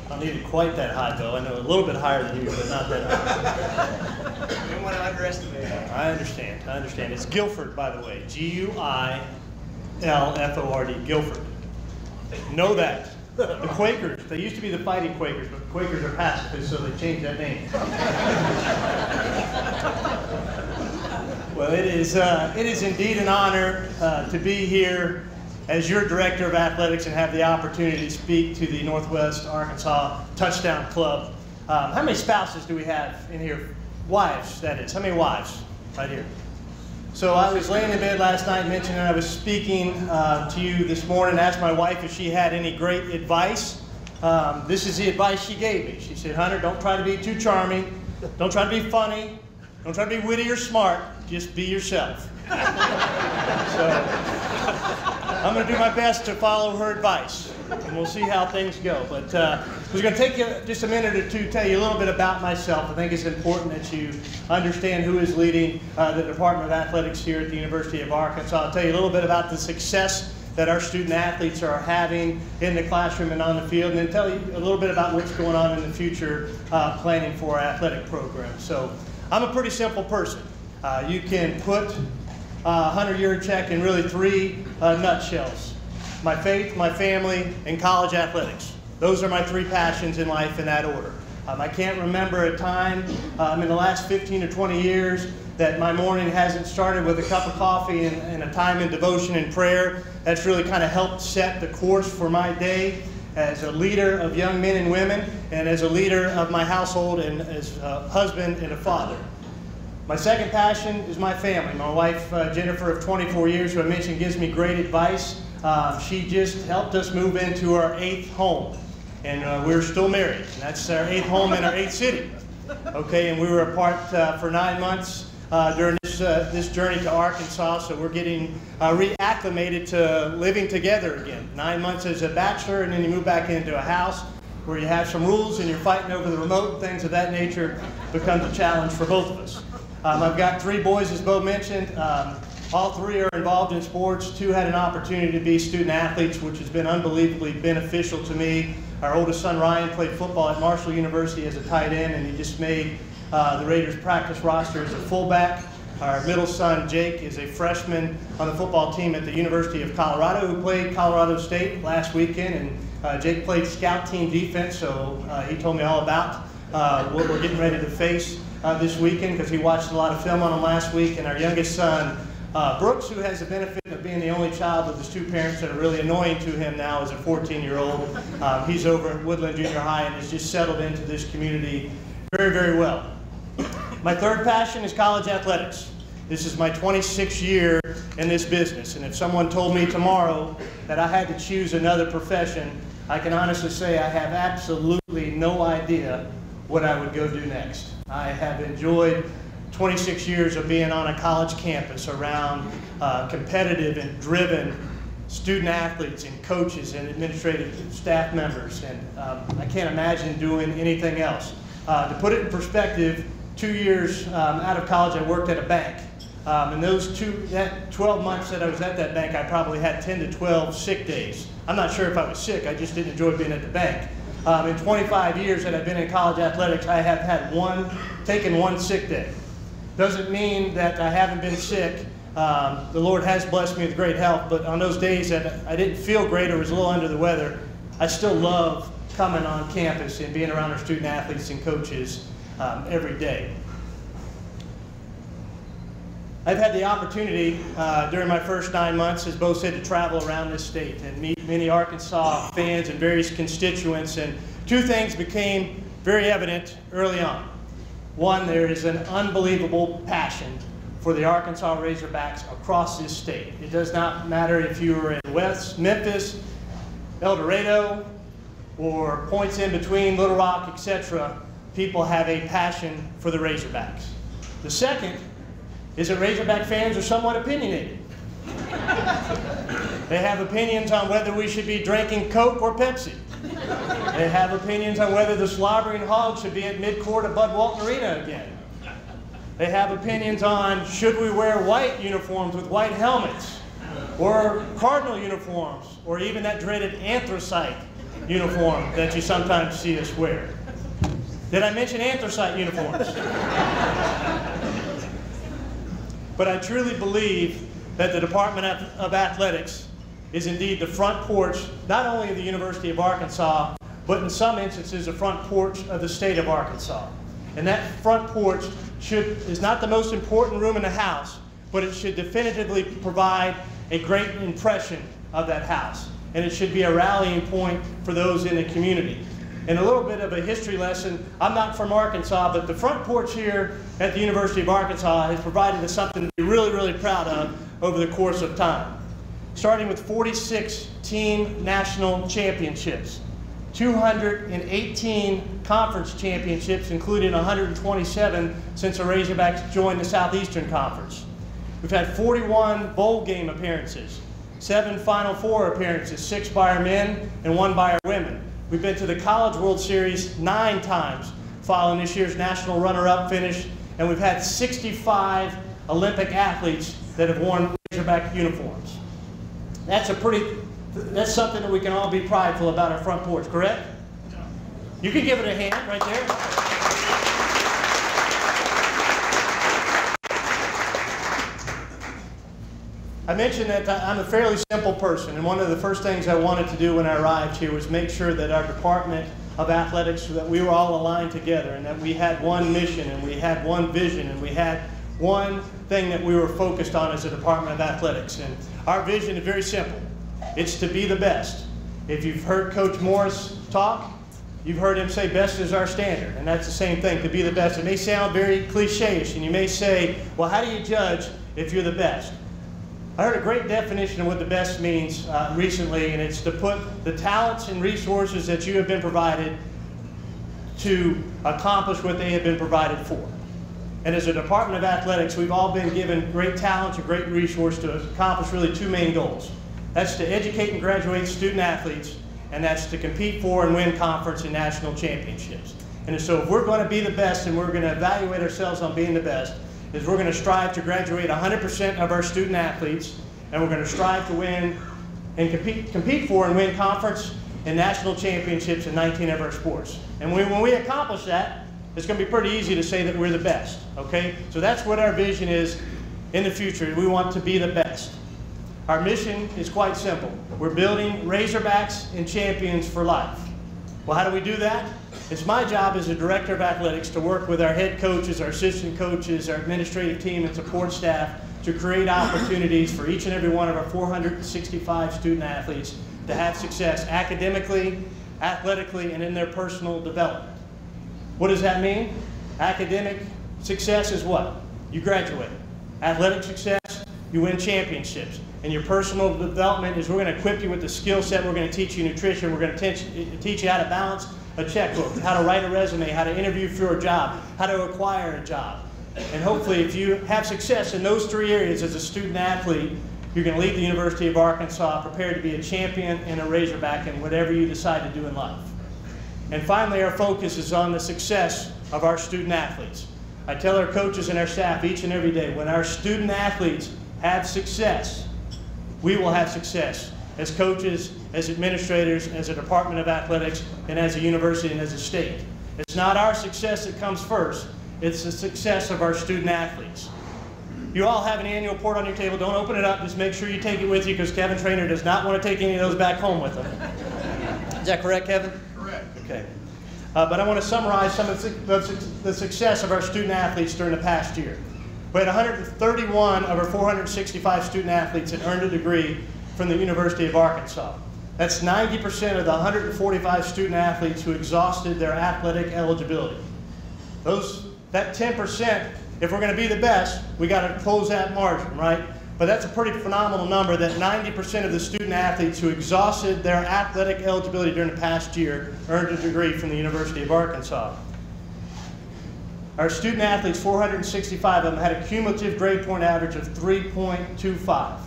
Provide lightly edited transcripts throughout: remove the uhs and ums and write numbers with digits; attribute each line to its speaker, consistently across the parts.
Speaker 1: I don't need it quite that high, though. I know a little bit higher than you, but not that high.
Speaker 2: You don't want to underestimate it.
Speaker 1: I understand. I understand. It's Guilford, by the way. G-U-I-L-F-O-R-D, Guilford. Know that. The Quakers, they used to be the Fighting Quakers, but the Quakers are pacifists, so they changed that name. Well, it is indeed an honor to be here as your Director of Athletics and have the opportunity to speak to the Northwest Arkansas Touchdown Club. How many spouses do we have in here? Wives, that is. How many wives? Right here. So I was laying in bed last night mentioning I was speaking to you this morning, asked my wife if she had any great advice. This is the advice she gave me. She said, Hunter, don't try to be too charming. Don't try to be funny. Don't try to be witty or smart. Just be yourself. So I'm going to do my best to follow her advice, and we'll see how things go. But I was going to take you just a minute or two to tell you a little bit about myself. I think it's important that you understand who is leading the Department of Athletics here at the University of Arkansas. I'll tell you a little bit about the success that our student athletes are having in the classroom and on the field, and then tell you a little bit about what's going on in the future planning for our athletic program. So I'm a pretty simple person. You can put Hunter Yurachek in really three nutshells: my faith, my family, and college athletics. Those are my three passions in life in that order. I can't remember a time in the last 15 to 20 years that my morning hasn't started with a cup of coffee and a time in devotion and prayer. That's really kind of helped set the course for my day as a leader of young men and women, and as a leader of my household, and as a husband and a father. My second passion is my family. My wife, Jennifer, of 24 years, who I mentioned gives me great advice. She just helped us move into our 8th home. And we're still married. And that's our 8th home in our 8th city. Okay, and we were apart for 9 months during this journey to Arkansas, so we're getting reacclimated to living together again. 9 months as a bachelor, and then you move back into a house where you have some rules and you're fighting over the remote and things of that nature. Becomes a challenge for both of us. I've got 3 boys, as Bo mentioned. All 3 are involved in sports. 2 had an opportunity to be student athletes, which has been unbelievably beneficial to me. Our oldest son, Ryan, played football at Marshall University as a tight end, and he just made the Raiders practice roster as a fullback. Our middle son, Jake, is a freshman on the football team at the University of Colorado, who played Colorado State last weekend. And Jake played scout team defense, so he told me all about what we're getting ready to face this weekend, because he watched a lot of film on him last week. And our youngest son, Brooks, who has the benefit of being the only child of his 2 parents that are really annoying to him now as a 14-year-old. He's over at Woodland Junior High and has just settled into this community very, very well. My third passion is college athletics. This is my 26th year in this business, and if someone told me tomorrow that I had to choose another profession, I can honestly say I have absolutely no idea what I would go do next. I have enjoyed 26 years of being on a college campus around competitive and driven student athletes and coaches and administrative staff members, and I can't imagine doing anything else. To put it in perspective, 2 years out of college I worked at a bank. In those 12 months that I was at that bank, I probably had 10 to 12 sick days. I'm not sure if I was sick, I just didn't enjoy being at the bank. In 25 years that I've been in college athletics, I have had taken one sick day. Doesn't mean that I haven't been sick. The Lord has blessed me with great health, but on those days that I didn't feel great or was a little under the weather, I still love coming on campus and being around our student athletes and coaches every day. I've had the opportunity during my first 9 months, as Bo said, to travel around this state and meet many Arkansas fans and various constituents, and 2 things became very evident early on. One, there is an unbelievable passion for the Arkansas Razorbacks across this state. It does not matter if you are in West Memphis, El Dorado, or points in between, Little Rock, etc. People have a passion for the Razorbacks. The second is that Razorback fans are somewhat opinionated. They have opinions on whether we should be drinking Coke or Pepsi. They have opinions on whether the slobbering hog should be at midcourt of Bud Walton Arena again. They have opinions on should we wear white uniforms with white helmets, or Cardinal uniforms, or even that dreaded anthracite uniform that you sometimes see us wear. Did I mention anthracite uniforms? But I truly believe that the Department of Athletics is indeed the front porch, not only of the University of Arkansas, but in some instances, the front porch of the state of Arkansas. And that front porch is not the most important room in the house, but it should definitively provide a great impression of that house. And it should be a rallying point for those in the community. And a little bit of a history lesson, I'm not from Arkansas, but the front porch here at the University of Arkansas has provided us something to be really, really proud of over the course of time. Starting with 46 team national championships, 218 conference championships, including 127 since the Razorbacks joined the Southeastern Conference. We've had 41 bowl game appearances, 7 Final Four appearances, 6 by our men and 1 by our women. We've been to the College World Series 9 times following this year's national runner-up finish, and we've had 65 Olympic athletes that have worn Razorback uniforms. That's something that we can all be prideful about our front porch, correct? You can give it a hand right there. I mentioned that I'm a fairly simple person, and one of the first things I wanted to do when I arrived here was make sure that our Department of Athletics, that we were all aligned together, and that we had one mission, and we had one vision, and we had one thing that we were focused on as a Department of Athletics. And our vision is very simple. It's to be the best. If you've heard Coach Morris talk, you've heard him say best is our standard, and that's the same thing, to be the best. It may sound very cliche-ish, and you may say, well, how do you judge if you're the best? I heard a great definition of what the best means recently, and it's to put the talents and resources that you have been provided to accomplish what they have been provided for. And as a Department of Athletics, we've all been given great talents and great resources to accomplish really 2 main goals. That's to educate and graduate student athletes, and that's to compete for and win conference and national championships. And so if we're going to be the best, and we're going to evaluate ourselves on being the best, is we're going to strive to graduate 100% of our student athletes, and we're going to strive to win and compete for and win conference and national championships in 19 of our sports. And when we accomplish that, it's going to be pretty easy to say that we're the best, okay? So that's what our vision is in the future. We want to be the best. Our mission is quite simple. We're building Razorbacks and champions for life. Well, how do we do that? It's my job as a director of athletics to work with our head coaches, our assistant coaches, our administrative team, and support staff to create opportunities for each and every one of our 465 student athletes to have success academically, athletically, and in their personal development. What does that mean? Academic success is what? You graduate. Athletic success, you win championships. And your personal development is we're going to equip you with the skill set. We're going to teach you nutrition. We're going to teach you how to balance a checkbook, how to write a resume, how to interview for a job, how to acquire a job. And hopefully if you have success in those 3 areas as a student athlete, you're going to leave the University of Arkansas prepared to be a champion and a Razorback in whatever you decide to do in life. And finally, our focus is on the success of our student athletes. I tell our coaches and our staff each and every day, when our student athletes have success, we will have success as coaches, as administrators, as a Department of Athletics, and as a university and as a state. It's not our success that comes first, it's the success of our student athletes. You all have an annual report on your table. Don't open it up, just make sure you take it with you, because Kevin Traynor does not want to take any of those back home with him. Is that correct, Kevin?
Speaker 2: Correct.
Speaker 1: Okay. But I want to summarize some of the success of our student athletes during the past year. We had 131 of our 465 student athletes that earned a degree from the University of Arkansas. That's 90% of the 145 student athletes who exhausted their athletic eligibility. That 10%, if we're going to be the best, we got to close that margin, right? But that's a pretty phenomenal number, that 90% of the student athletes who exhausted their athletic eligibility during the past year earned a degree from the University of Arkansas. Our student athletes, 465 of them, had a cumulative grade point average of 3.25.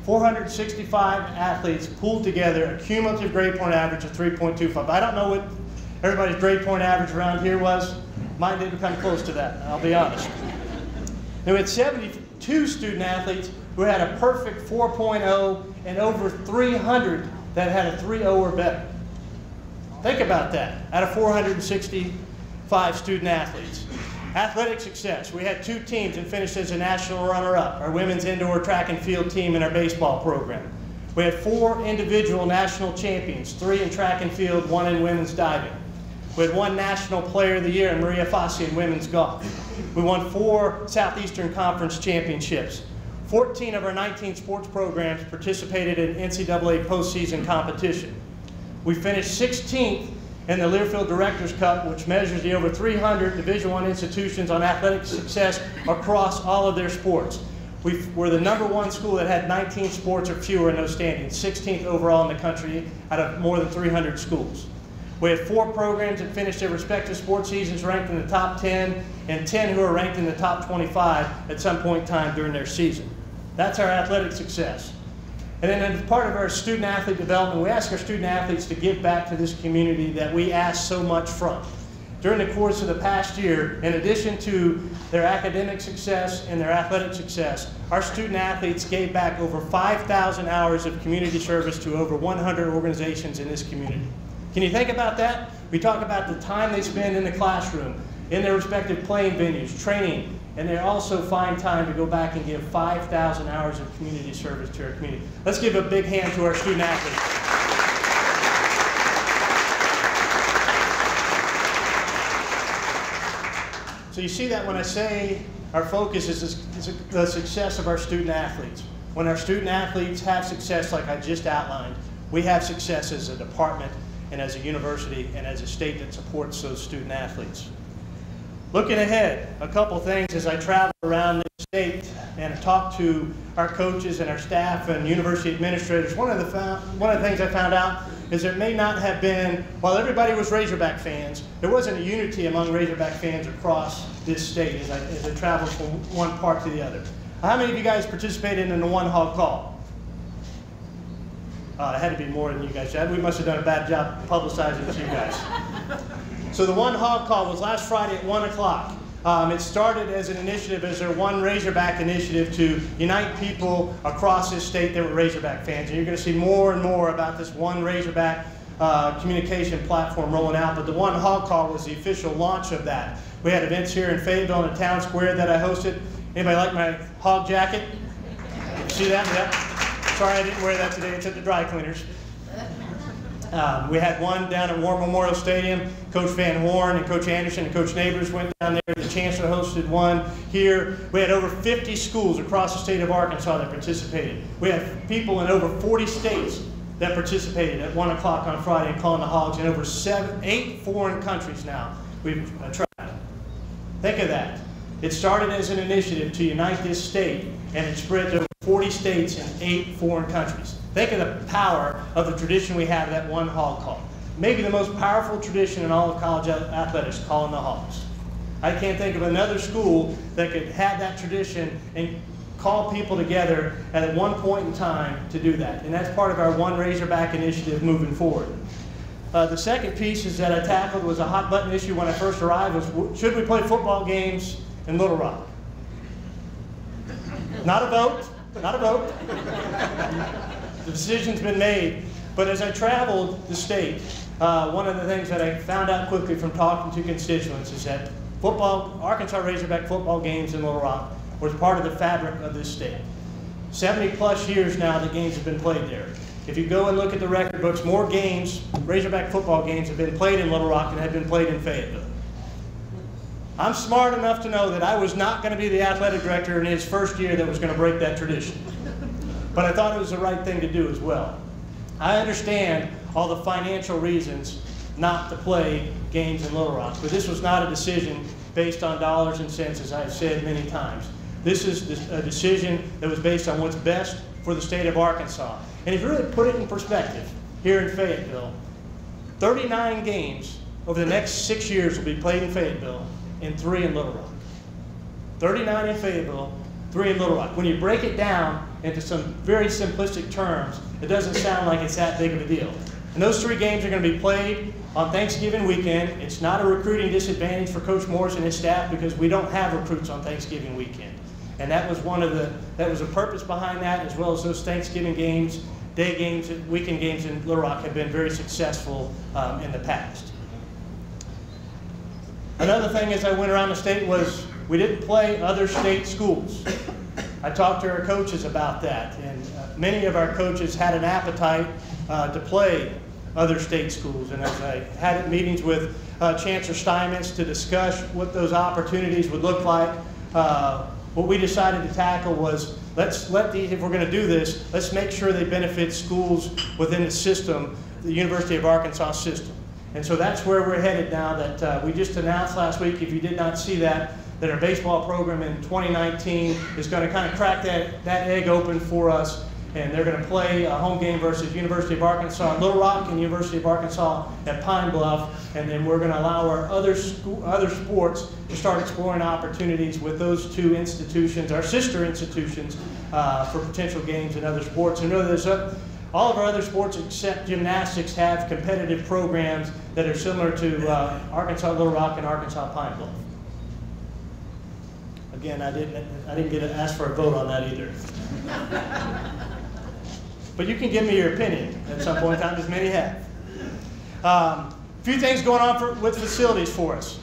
Speaker 1: 465 athletes pooled together a cumulative grade point average of 3.25. I don't know what everybody's grade point average around here was. Mine didn't come close to that, I'll be honest. And we had 72 student athletes who had a perfect 4.0 and over 300 that had a 3.0 or better. Think about that, out of 465 student athletes. Athletic success, we had 2 teams that finished as a national runner-up, our women's indoor track and field team and our baseball program. We had 4 individual national champions, 3 in track and field, 1 in women's diving. We had 1 National Player of the Year in Maria Fassi in women's golf. We won 4 Southeastern Conference championships. 14 of our 19 sports programs participated in NCAA postseason competition. We finished 16th in the Learfield Directors Cup, which measures the over 300 Division I institutions on athletic success across all of their sports. We're the #1 school that had 19 sports or fewer in those standings, 16th overall in the country out of more than 300 schools. We had 4 programs that finished their respective sports seasons ranked in the top 10, and 10 who are ranked in the top 25 at some point in time during their season. That's our athletic success. And then as part of our student athlete development, we ask our student athletes to give back to this community that we ask so much from. During the course of the past year, in addition to their academic success and their athletic success, our student athletes gave back over 5,000 hours of community service to over 100 organizations in this community. Can you think about that? We talk about the time they spend in the classroom, in their respective playing venues, training, and they also find time to go back and give 5,000 hours of community service to our community. Let's give a big hand to our student athletes. So you see that when I say our focus is the success of our student athletes. When our student athletes have success like I just outlined, we have success as a department and as a university and as a state that supports those student athletes. Looking ahead, a couple things as I travel around the state and talk to our coaches and our staff and university administrators. One of the things I found out is there may not have been, while everybody was Razorback fans, there wasn't a unity among Razorback fans across this state as I traveled from one part to the other. How many of you guys participated in the One Hog Call? It had to be more than you guys had. We must have done a bad job publicizing it to you guys. So the One Hog Call was last Friday at 1 o'clock. It started as an initiative, as their One Razorback initiative to unite people across this state that were Razorback fans. And you're going to see more and more about this One Razorback communication platform rolling out. But the One Hog Call was the official launch of that. We had events here in Fayetteville in the town square that I hosted. Anybody like my hog jacket? See that? Yeah. Sorry I didn't wear that today. It's at the dry cleaners. We had one down at War Memorial Stadium. Coach Van Horn and Coach Anderson and Coach Neighbors went down there. The Chancellor hosted one here. We had over 50 schools across the state of Arkansas that participated. We had people in over 40 states that participated at 1 o'clock on Friday and calling the Hogs in over 8 foreign countries now we've tried. Think of that. It started as an initiative to unite this state, and it spread to over 40 states and 8 foreign countries. Think of the power of the tradition we have, that One Hog Call. Maybe the most powerful tradition in all of college athletics, calling the Hogs. I can't think of another school that could have that tradition and call people together at one point in time to do that. And that's part of our One Razorback initiative moving forward. The second piece is that I tackled was a hot button issue when I first arrived was, should we play football games in Little Rock? Not a vote, not a vote. The decision's been made. But as I traveled the state, one of the things that I found out quickly from talking to constituents is that Arkansas Razorback football games in Little Rock was part of the fabric of this state. 70 plus years now the games have been played there. If you go and look at the record books, more games, Razorback football games, have been played in Little Rock than have been played in Fayetteville. I'm smart enough to know that I was not going to be the athletic director in his first year that was going to break that tradition. But I thought it was the right thing to do as well. I understand all the financial reasons not to play games in Little Rock, but this was not a decision based on dollars and cents, as I've said many times. This is a decision that was based on what's best for the state of Arkansas. And if you really put it in perspective, here in Fayetteville, 39 games over the next 6 years will be played in Fayetteville and 3 in Little Rock. 39 in Fayetteville, 3 in Little Rock. When you break it down into some very simplistic terms, it doesn't sound like it's that big of a deal. And those 3 games are going to be played on Thanksgiving weekend. It's not a recruiting disadvantage for Coach Morris and his staff because we don't have recruits on Thanksgiving weekend. And that was that was a purpose behind that, as well as those Thanksgiving games day games, weekend games in Little Rock have been very successful in the past. Another thing as I went around the state was we didn't play other state schools. I talked to our coaches about that, and many of our coaches had an appetite to play other state schools. And as I had meetings with Chancellor Steinmetz to discuss what those opportunities would look like, what we decided to tackle was, if we're going to do this, let's make sure they benefit schools within the system, the University of Arkansas system. And so that's where we're headed now. That we just announced last week, if you did not see that our baseball program in 2019 is going to kind of crack that egg open for us. And they're going to play a home game versus University of Arkansas at Little Rock and University of Arkansas at Pine Bluff. And then we're going to allow our other sports to start exploring opportunities with those two institutions, our sister institutions, for potential games in other sports. And really, all of our other sports except gymnastics have competitive programs that are similar to Arkansas Little Rock and Arkansas Pine Bluff. Again, I didn't get asked for a vote on that either. But you can give me your opinion at some point in time, as many have. A few things going on with facilities for us.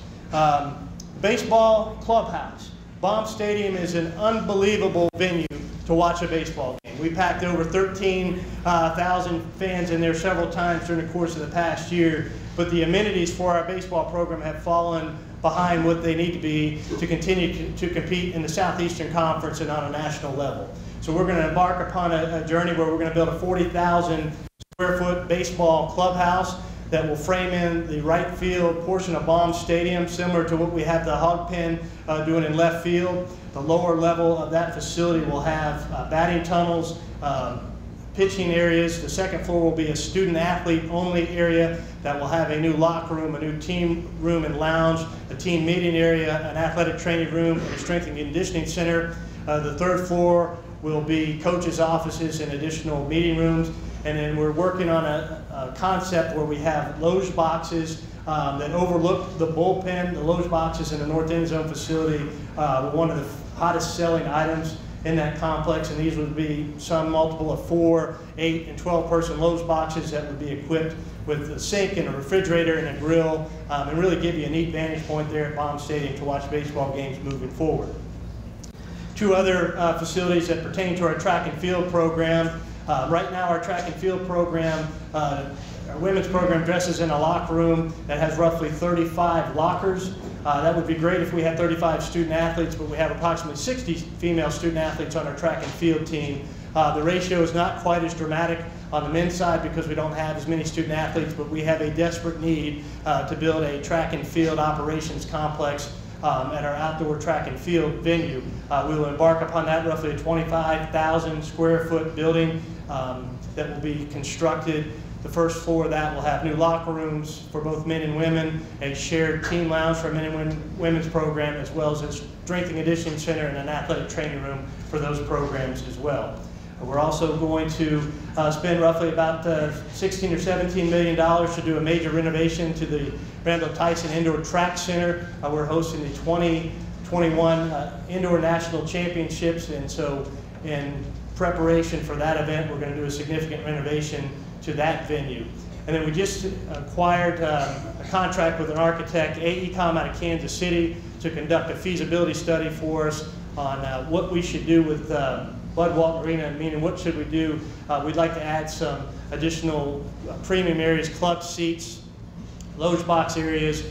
Speaker 1: Baseball clubhouse. Baum Stadium is an unbelievable venue to watch a baseball game. We packed over 13,000 fans in there several times during the course of the past year, but the amenities for our baseball program have fallen behind what they need to be to continue to compete in the Southeastern Conference and on a national level. So we're going to embark upon a journey where we're going to build a 40,000 square foot baseball clubhouse that will frame in the right field portion of Baum Stadium, similar to what we have the hog pen doing in left field. The lower level of that facility will have batting tunnels, pitching areas. The second floor will be a student athlete only area that will have a new locker room, a new team room and lounge, a team meeting area, an athletic training room, and a strength and conditioning center. The third floor will be coaches' offices and additional meeting rooms. And then we're working on a concept where we have loge boxes that overlook the bullpen. The loge boxes in the north end zone facility were one of the hottest selling items in that complex, and these would be some multiple of 4, 8, and 12-person loge boxes that would be equipped with a sink and a refrigerator and a grill, and really give you a neat vantage point there at Baum Stadium to watch baseball games moving forward. Two other facilities that pertain to our track and field program. Right now our track and field program, our women's program dresses in a locker room that has roughly 35 lockers. That would be great if we had 35 student athletes, but we have approximately 60 female student athletes on our track and field team. The ratio is not quite as dramatic on the men's side because we don't have as many student athletes, but we have a desperate need to build a track and field operations complex at our outdoor track and field venue. We will embark upon that, roughly a 25,000 square foot building that will be constructed. The first floor of that will have new locker rooms for both men and women, a shared team lounge for men and women's program, as well as a strength and conditioning center and an athletic training room for those programs as well. We're also going to spend roughly about $16 or $17 million to do a major renovation to the Randall Tyson Indoor Track Center. We're hosting the 2021 Indoor National Championships, and so in preparation for that event, we're going to do a significant renovation to that venue. And then we just acquired a contract with an architect, AECom out of Kansas City, to conduct a feasibility study for us on what we should do with Bud Walton Arena, meaning what should we do. We'd like to add some additional premium areas, club seats, loge box areas,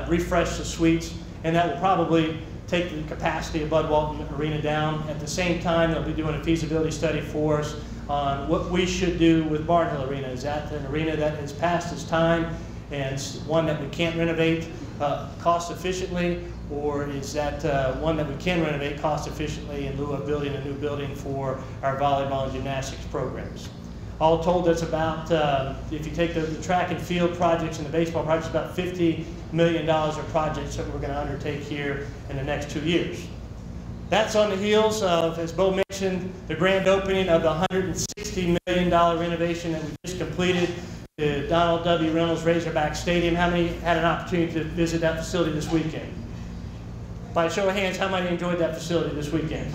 Speaker 1: refresh the suites, and that will probably take the capacity of Bud Walton Arena down. At the same time, they'll be doing a feasibility study for us on what we should do with Barnhill Arena. Is that an arena that has passed its time and one that we can't renovate cost efficiently, or is that one that we can renovate cost efficiently in lieu of building a new building for our volleyball and gymnastics programs? All told, that's about, if you take the track and field projects and the baseball projects, about $50 million of projects that we're going to undertake here in the next 2 years. That's on the heels of, as Bo mentioned, the grand opening of the $160 million renovation that we just completed, the Donald W. Reynolds Razorback Stadium. How many had an opportunity to visit that facility this weekend? By a show of hands, how many enjoyed that facility this weekend?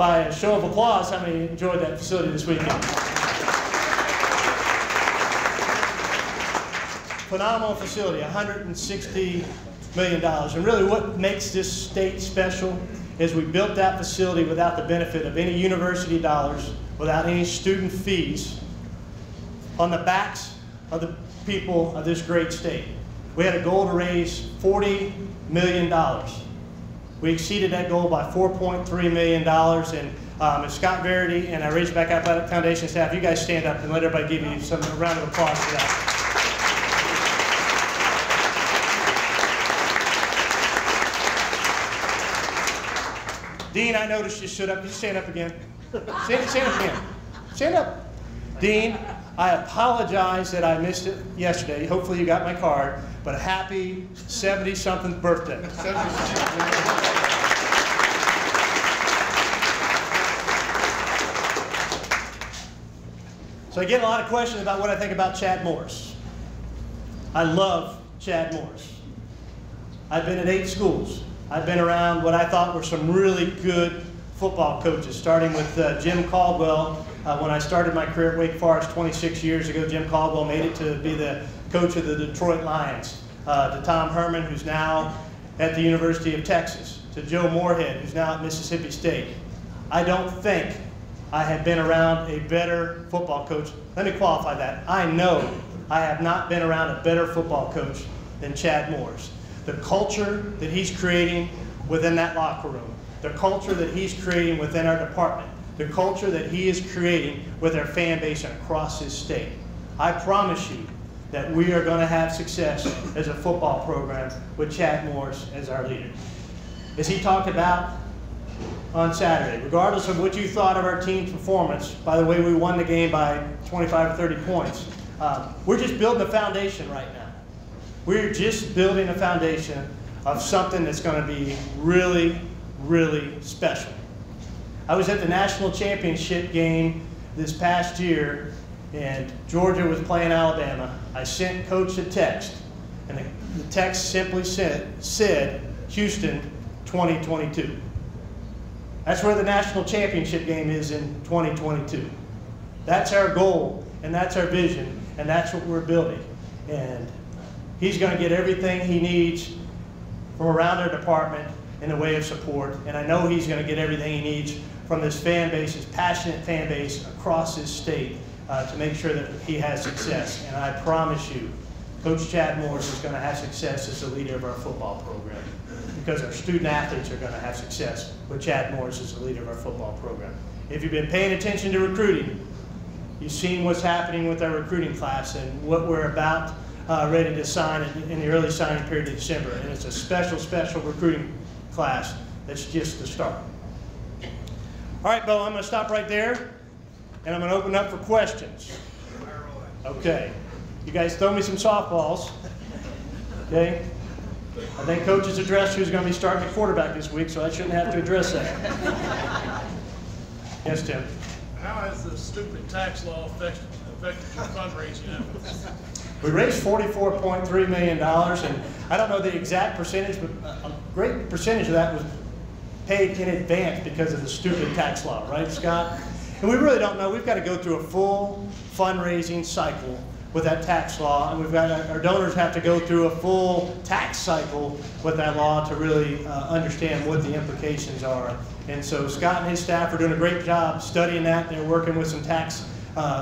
Speaker 1: by a show of applause, how many enjoyed that facility this weekend? Phenomenal facility, $160 million. And really what makes this state special is we built that facility without the benefit of any university dollars, without any student fees, on the backs of the people of this great state. We had a goal to raise $40 million. We exceeded that goal by $4.3 million. And Scott Verity and our Razorback Athletic Foundation staff, you guys stand up and let everybody give you a round of applause for that. Dean, I noticed you stood up. You stand up again. Stand up again. Stand up. Dean, I apologize that I missed it yesterday. Hopefully you got my card. But happy 70-something birthday. So I get a lot of questions about what I think about Chad Morris. I love Chad Morris. I've been at 8 schools. I've been around what I thought were some really good football coaches, starting with Jim Caldwell. When I started my career at Wake Forest 26 years ago, Jim Caldwell made it to be the coach of the Detroit Lions. To Tom Herman, who's now at the University of Texas. To Joe Moorhead, who's now at Mississippi State. I don't think I have been around a better football coach. Let me qualify that. I know I have not been around a better football coach than Chad Morris. The culture that he's creating within that locker room, the culture that he's creating within our department, the culture that he is creating with our fan base across his state. I promise you that we are going to have success as a football program with Chad Morris as our leader. As he talked about on Saturday, regardless of what you thought of our team's performance, by the way, we won the game by 25 or 30 points, we're just building a foundation right now. We're just building a foundation of something that's going to be really, really special. I was at the national championship game this past year, and Georgia was playing Alabama. I sent Coach a text, and the text simply said Houston 2022. That's where the national championship game is in 2022. That's our goal, and that's our vision, and that's what we're building. And he's going to get everything he needs from around our department in the way of support, and I know he's going to get everything he needs from this fan base, his passionate fan base across his state, to make sure that he has success. And I promise you, Coach Chad Morris is going to have success as the leader of our football program, because our student athletes are going to have success with Chad Morris as the leader of our football program. If you've been paying attention to recruiting, you've seen what's happening with our recruiting class and what we're about ready to sign in the early signing period of December. And it's a special, special recruiting class that's just the start. All right, Bo, I'm going to stop right there, and I'm going to open up for questions. Okay. You guys throw me some softballs. Okay. I think Coach has addressed who's going to be starting at quarterback this week, so I shouldn't have to address that. Yes, Tim.
Speaker 2: How has the stupid tax law affected your fundraising efforts?
Speaker 1: We raised $44.3 million, and I don't know the exact percentage, but a great percentage of that was paid in advance because of the stupid tax law, right, Scott? And we really don't know. We've got to go through a full fundraising cycle with that tax law, and we've got our donors have to go through a full tax cycle with that law to really understand what the implications are. And so Scott and his staff are doing a great job studying that. They're working with some tax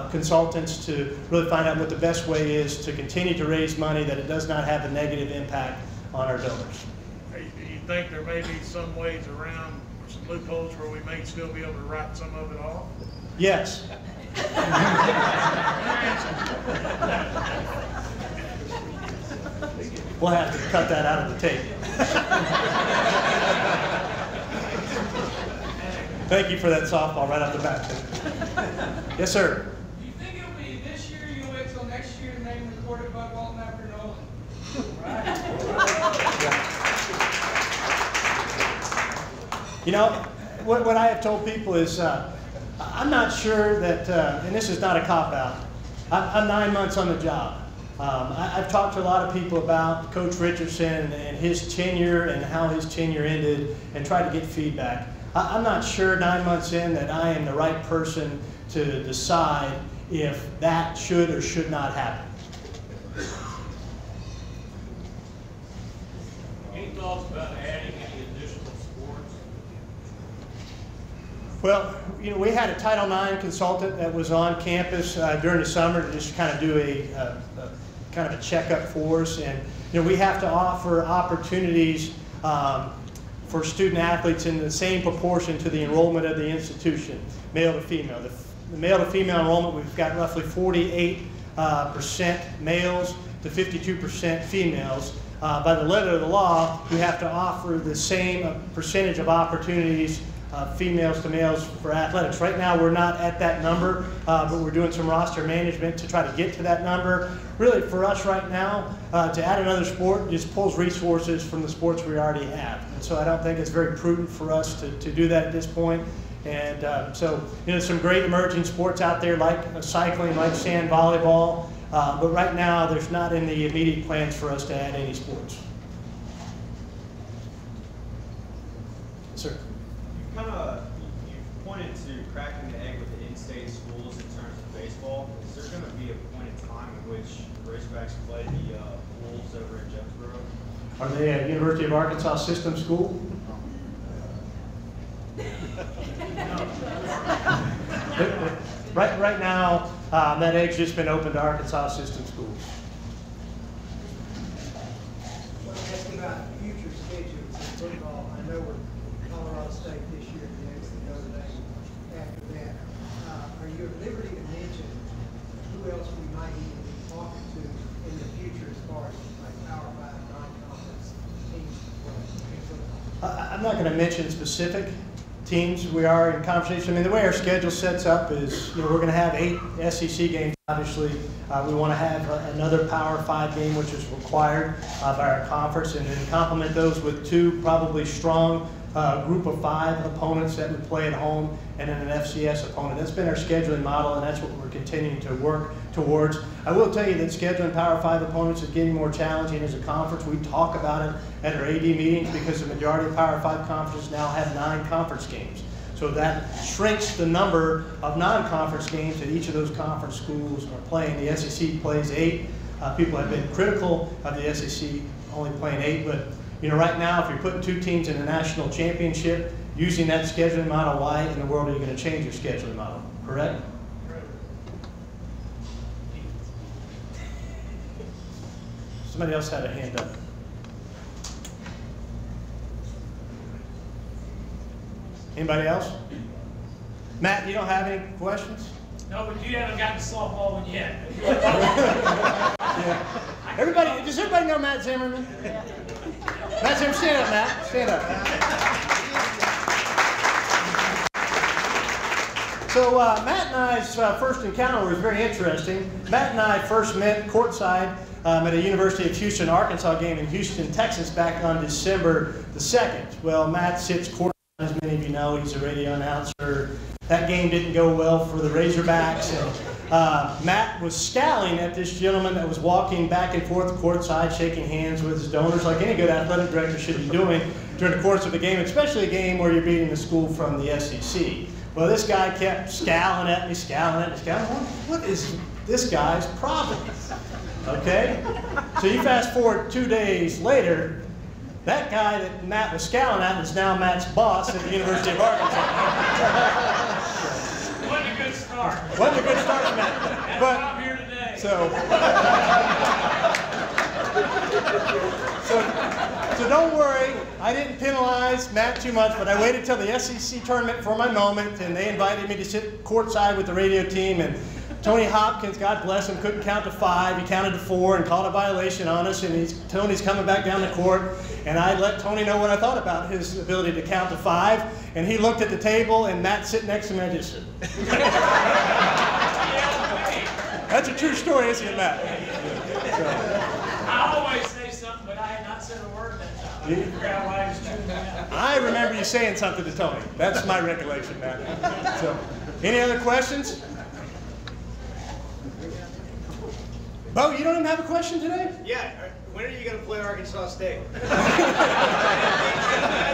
Speaker 1: consultants to really find out what the best way is to continue to raise money that it does not have a negative impact on our donors.
Speaker 2: Do you think there may be some ways around, or some loopholes where we may still be able to write some of it off?
Speaker 1: Yes. We'll have to cut that out of the tape. Thank you for that softball right off the bat. Yes, sir.
Speaker 3: Do you think it'll be this year, or you'll wait till next year to name the quarterback Walton after Nolan? Right?
Speaker 1: You know, what I have told people is I'm not sure that, and this is not a cop-out, I'm 9 months on the job. I've talked to a lot of people about Coach Richardson and his tenure and how his tenure ended and tried to get feedback. I'm not sure 9 months in that I am the right person to decide if that should or should not happen.
Speaker 4: Any thoughts about adding any additional sports?
Speaker 1: Well, you know, we had a Title IX consultant that was on campus during the summer to just kind of do a kind of a checkup for us, and you know, we have to offer opportunities for student athletes in the same proportion to the enrollment of the institution, male to female. The male to female enrollment, we've got roughly 48% males to 52% females. By the letter of the law, we have to offer the same percentage of opportunities females to males for athletics. Right now we're not at that number, but we're doing some roster management to try to get to that number. Really for us right now, to add another sport just pulls resources from the sports we already have. And so I don't think it's very prudent for us to do that at this point. And so, you know, some great emerging sports out there like cycling, like sand volleyball, but right now there's not in the immediate plans for us to add any sports. Sir.
Speaker 5: You pointed to cracking the egg with the in-state schools in terms of baseball. Is there going to be a point in time in which the Razorbacks play the Wolves over in Jonesboro?
Speaker 1: Are they a University of Arkansas system school? Right now, that egg's just been opened to Arkansas system schools.
Speaker 6: I want to ask about future schedules in football. I know we're Colorado State this year, the next to Notre Dame after that. Are you at liberty to mention who else we might even be talking to in the future as far as like Power 5, non-conference teams to play in football?
Speaker 1: I'm not going to mention specific teams we are in conversation. I mean, the way our schedule sets up is, you know, we're going to have 8 SEC games, obviously. We want to have another Power 5 game, which is required by our conference, and then complement those with 2 probably strong group of 5 opponents that would play at home, and then an FCS opponent. That's been our scheduling model, and that's what we're continuing to work towards. I will tell you that scheduling Power 5 opponents is getting more challenging as a conference. We talk about it at our AD meetings because the majority of Power 5 conferences now have 9 conference games. So that shrinks the number of non-conference games that each of those conference schools are playing. The SEC plays 8. People have been critical of the SEC only playing 8, but you know, right now, if you're putting 2 teams in a national championship using that scheduling model, why in the world are you going to change your scheduling model? Correct? Somebody else had a hand up. Anybody else? Matt, you don't have any questions?
Speaker 4: No, but you haven't gotten the softball one yet.
Speaker 1: Yeah. Everybody, does everybody know Matt Zimmerman? Yeah. Matt Zimmerman, stand up, Matt. Stand up. So Matt and I's first encounter was very interesting. Matt and I first met courtside at a University of Houston, Arkansas game in Houston, Texas back on December the 2nd. Well, Matt sits courtside, as many of you know. He's a radio announcer. That game didn't go well for the Razorbacks, and Matt was scowling at this gentleman that was walking back and forth courtside, shaking hands with his donors, like any good athletic director should be doing during the course of a game, especially a game where you're beating the school from the SEC. Well, this guy kept scowling at me, scowling. What is this guy's problem? Okay? So you fast forward 2 days later, that guy that Matt was scowling at is now Matt's boss at the University of Arkansas.
Speaker 4: Wasn't a good start.
Speaker 1: Wasn't a good start, Matt.
Speaker 4: That's
Speaker 1: But,
Speaker 4: why I'm here today.
Speaker 1: So don't worry, I didn't penalize Matt too much, but I waited till the SEC tournament for my moment, and they invited me to sit courtside with the radio team, and Tony Hopkins, God bless him, couldn't count to 5. He counted to 4 and called a violation on us, and Tony's coming back down the court, and I let Tony know what I thought about his ability to count to 5, and he looked at the table, and Matt sitting next to me, I just said, that's a true story, isn't it, Matt?
Speaker 4: I always say something, but I had not said a word that time. I didn't figure out why I was chewing me out.
Speaker 1: I remember you saying something to Tony. That's my recollection, Matt. So, any other questions? Bo, you don't even have a question today?
Speaker 7: Yeah, when are you going to play Arkansas State? I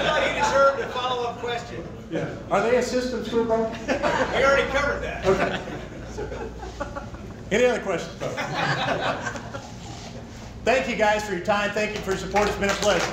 Speaker 7: thought you deserved a follow-up question.
Speaker 1: Yeah. Are they a system school, Bo?
Speaker 7: We already covered that.
Speaker 1: Okay. Any other questions, Bo? Thank you guys for your time. Thank you for your support. It's been a pleasure.